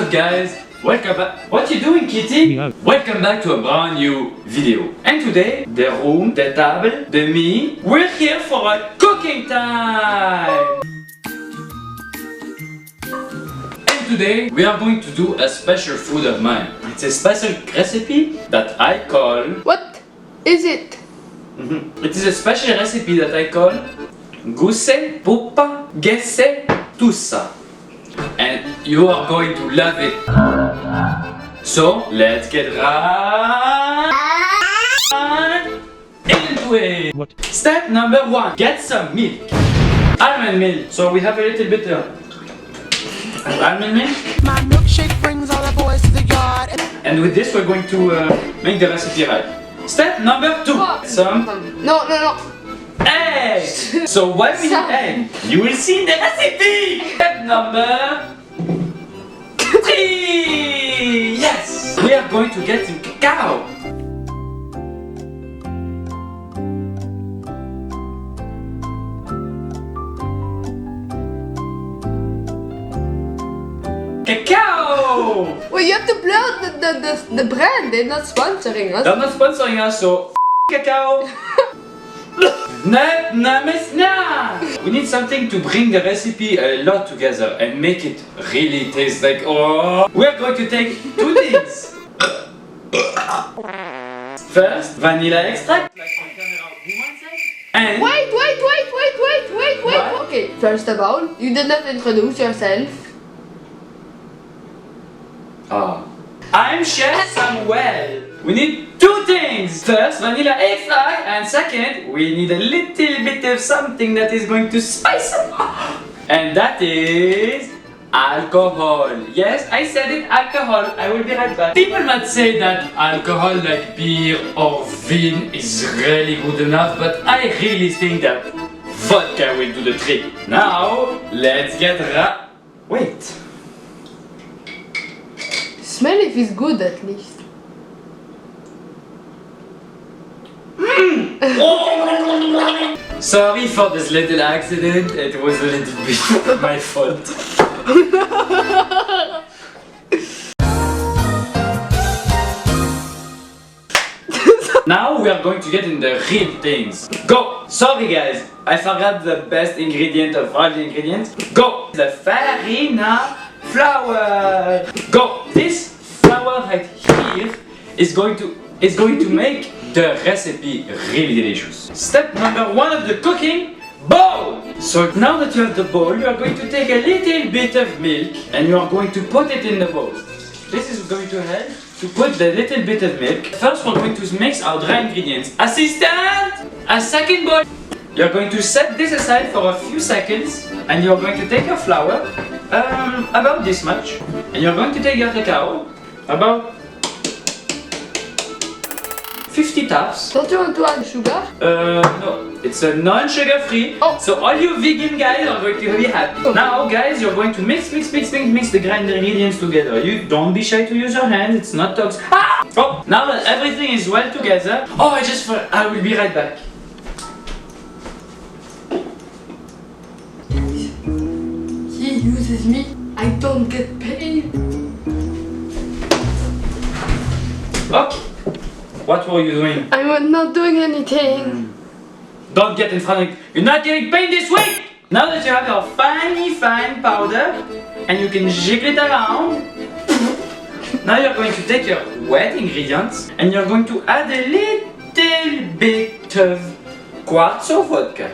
up guys? Welcome back. What you doing, Kitty? Yeah. Welcome back to a brand new video. And today, the room, the table, the me, we're here for a cooking time. And today, we are going to do a special food of mine. It's a special recipe that I call... What is it? It is a special recipe that I call Goose, Puppa, Gesse, Tussa. And you are going to love it. So, let's get right into it. What? Step number 1. Get some milk. Almond milk. So we have a little bit of almond milk. My milkshake brings all the boys to the yard. And with this we're going to make the recipe right. Step number 2. Some No. eggs. So why we need egg? You will see in the recipe. Step number 3. Yes. We are going to get some cacao. Cacao. Well, you have to blow the brand. They're not sponsoring us. They're not sponsoring us, so cacao. We need something to bring the recipe a lot together and make it really taste like oh. We're going to take 2 things. First, vanilla extract, like on camera woman said, and Wait. What? Okay, first of all, you did not introduce yourself. I'm Chef Samuel. We need 2 things. First, vanilla extract, and second, we need a little bit of something that is going to spice it up. And that is alcohol. Yes, I said it, alcohol. I will be right back. People might say that alcohol like beer or vin is really good enough, but I really think that vodka will do the trick. Now, let's get Wait. Smell if it's good at least. Sorry for this little accident, it was a little bit my fault. Now we are going to get in the real things. Go! Sorry guys, I forgot the best ingredient of all the ingredients. Go! The farina flour. Go! This flour right here is going to make the recipe really delicious. Step number 1 of the cooking, bowl! So now that you have the bowl, you are going to take a little bit of milk and you are going to put it in the bowl. This is going to help to put the little bit of milk. First we're going to mix our dry ingredients. Assistant! A second bowl. You're going to set this aside for a few seconds and you're going to take your flour, about this much, and you're going to take your cacao, about 50 taps. Don't you want to add sugar? No, it's a non-sugar free. Oh. So all you vegan guys are going to be happy. Oh. Now guys, you're going to mix the grind ingredients together. You don't be shy to use your hands, it's not toxic. Ah! Oh, now that everything is well together. Oh, I will be right back. He uses me. I don't get paid. Okay. What were you doing? I was not doing anything. Don't get in front of me. You're not getting paid this week! Now that you have your fine powder and you can jiggle it around, now you're going to take your wet ingredients and you're going to add a little bit of quarts of vodka.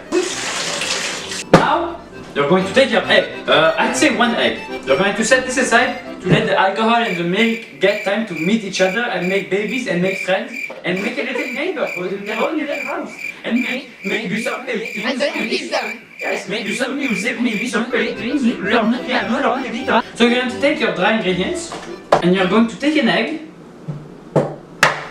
Now you're going to take your egg, I'd say 1 egg. You're going to set this aside to let the alcohol and the milk get time to meet each other and make babies and make friends and make a little neighborhood in their own little house. And maybe some yes, maybe some music, maybe some paintings, learn the piano, learn the guitar. So you're going to take your dry ingredients and you're going to take an egg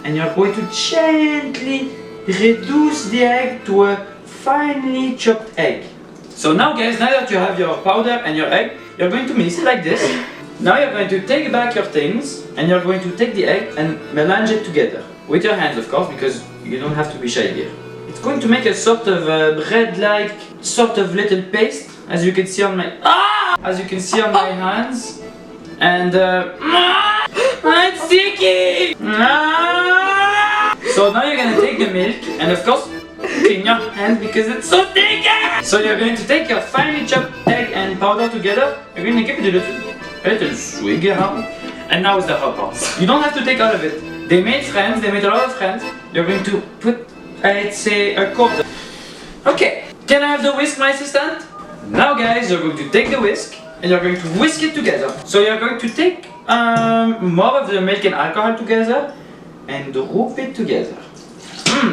and you're going to gently reduce the egg to a finely chopped egg. So now guys, now that you have your powder and your egg, you're going to mix it like this. Now you're going to take back your things and you're going to take the egg and melange it together. With your hands of course, because you don't have to be shy here. It's going to make a sort of bread-like sort of little paste, as you can see on my hands. And it's sticky! So now you're gonna take the milk and of course clean your hands because it's so sticky! So you're going to take your finely chopped egg and powder together. You're going to give it a little swig around. And now is the hot part. You don't have to take all of it. They made friends, they made a lot of friends. You're going to put, I'd say, a quarter. Okay, can I have the whisk, my assistant? Now guys, you're going to take the whisk and you're going to whisk it together. So you're going to take more of the milk and alcohol together and rub it together.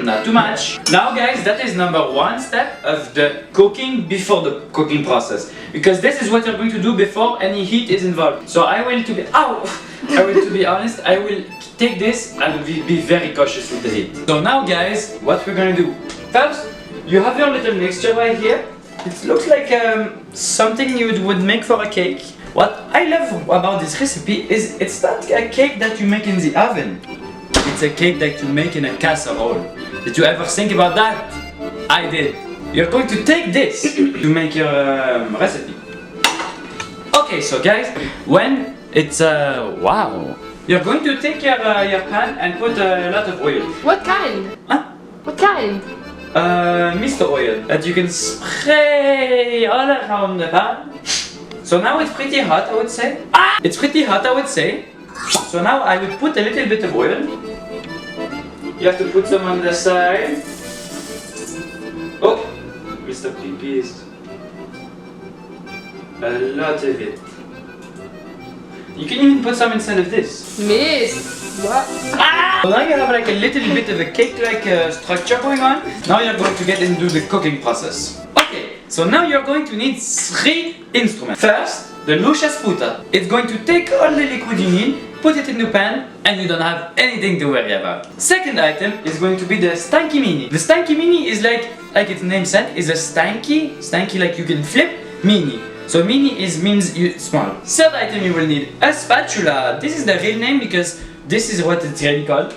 Not too much. Now guys, that is number one step of the cooking before the cooking process. Because this is what you're going to do before any heat is involved. So I will to be honest, I will take this and be very cautious with the heat. So now guys, what we're gonna do. First, you have your little mixture right here. It looks like something you would make for a cake. What I love about this recipe is it's not a cake that you make in the oven. It's a cake that you make in a casserole. Did you ever think about that? I did. You're going to take this to make your recipe. Okay, so guys, when it's wow, you're going to take your pan and put a lot of oil. What kind? Huh? What kind? Mr. Oil that you can spray all around the pan. So now it's pretty hot, I would say. It's pretty hot, I would say. So now I will put a little bit of oil. You have to put some on the side. Oh, Mr. Peepees. A lot of it. You can even put some inside of this. Miss. What? So now you have like a little bit of a cake-like structure going on. Now you're going to get into the cooking process. Okay, so now you're going to need 3 instruments. First, the Lucia Sputa. It's going to take all the liquid you need, put it in the pan, and you don't have anything to worry about. Second item is going to be the Stanky Mini. The Stanky Mini is like its name said, is a stanky like you can flip, mini. So mini means small. Third item you will need a spatula. This is the real name because this is what it's really called.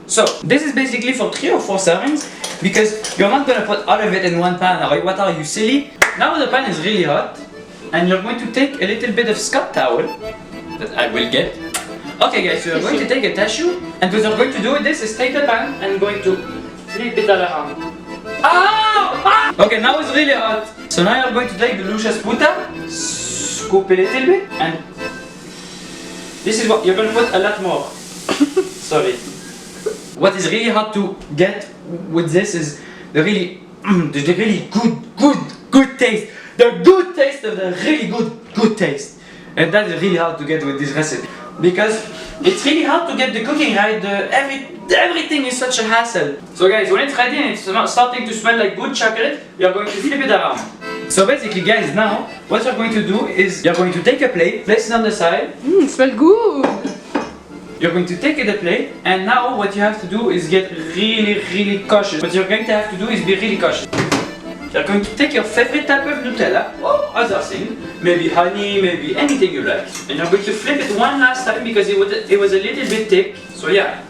So this is basically for 3 or 4 servings because you're not gonna put all of it in one pan. Or what are you, silly? Now the pan is really hot and you're going to take a little bit of Scott towel that I will get. Okay guys, so you're going to take a tissue and what you're going to do with this is take the pan and going to flip it all around. Oh! Okay, now it's really hot. So now you're going to take the Lucia Sputa, scoop a little bit, and this is what you're going to put a lot more. Sorry. What is really hard to get with this is the really good taste. The good taste of the really good taste. And that is really hard to get with this recipe. Because it's really hard to get the cooking right. Everything is such a hassle. So guys, when it's ready and it's starting to smell like good chocolate, you're going to flip it around. So basically guys, now what you're going to do is you're going to take a plate, place it on the side. It smells good. You're going to take a plate, and now what you have to do is get really cautious. What you're going to have to do is be really cautious. You're going to take your favorite type of Nutella or other thing, maybe honey, maybe anything you like, and you're going to flip it one last time because it was a little bit thick. So yeah.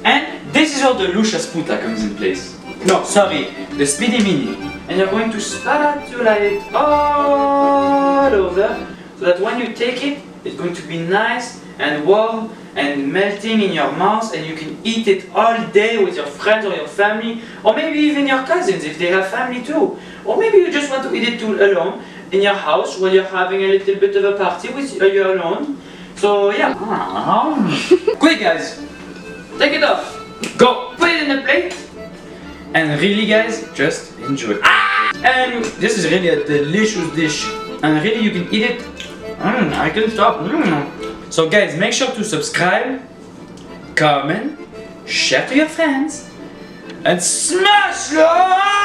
And this is how the Lucia Sputa comes in place. No, sorry, the Speedy Mini. And you're going to spatula it all over so that when you take it, it's going to be nice and warm and melting in your mouth, and you can eat it all day with your friends or your family, or maybe even your cousins if they have family too. Or maybe you just want to eat it alone in your house while you're having a little bit of a party with you alone. So yeah. Quick guys, take it off. Go, put it in the plate. And really guys, just enjoy. And this is really a delicious dish. And really you can eat it. I can't stop. So guys, make sure to subscribe, comment, share to your friends, and smash like!